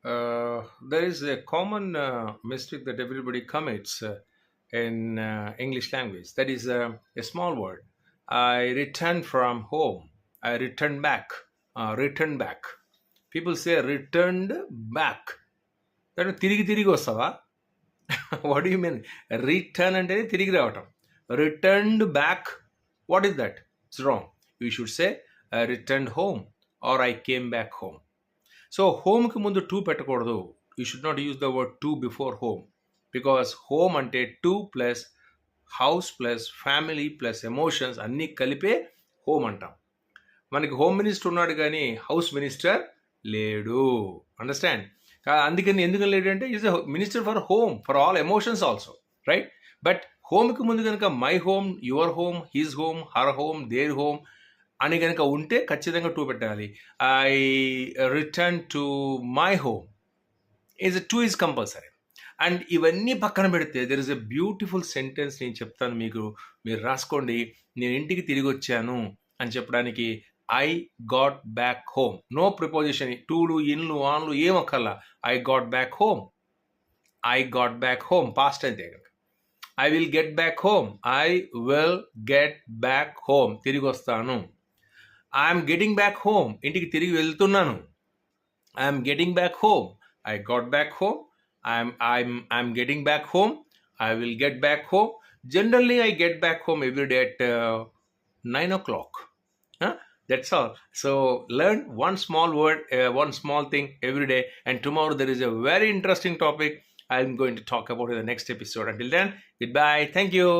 There is a common mistake that everybody commits in English language. That is a small word. I return from home. I return back. Return back. People say returned back. That తిరిగి తిరిగి వస్తావా? What do you mean? Return అంటే తిరిగి రావటం. Returned back. What is that? It's wrong. You should say I returned home or I came back home. So హోమ్కి ముందు to పెట్టకూడదు. You should not use the word to before home, because home అంటే to plus house plus family plus emotions అన్నీ కలిపే home అంటాం. మనకి home minister ఉన్నాడు కానీ హౌస్ మినిస్టర్ లేడు. అండర్స్టాండ్? అందుకని ఎందుకని లేడు అంటే is a minister for home, for all emotions also, right? But హోమ్కి ముందు కనుక my home, your home, his home, her home, their home అని కనుక ఉంటే ఖచ్చితంగా టూ పెట్టాలి. I return to my home to is compulsory. And ఇవన్నీ పక్కన పెడితే there is a beautiful sentence నేను చెప్తాను మీకు, మీరు రాసుకోండి. నేను ఇంటికి తిరిగి వచ్చాను అని చెప్పడానికి I got back home. No preposition, టూలు ఇన్లు ఆన్లు ఏమక్కర్లా. I got back home. I got back home past అయితే కనుక I will get back home. I will get back home, తిరిగి వస్తాను. ఐఎమ్ గెటింగ్ బ్యాక్ హోమ్, ఇంటికి తిరిగి వెళ్తున్నాను. I'm getting back home. I got back home. I'm getting back home. I will get back home. Generally, I get back home every day at 9 o'clock. Huh? That's all. So learn one small word, one small thing every day. And tomorrow there is a very interesting topic I'm going to talk about in the next episode. Until then, goodbye. Thank you.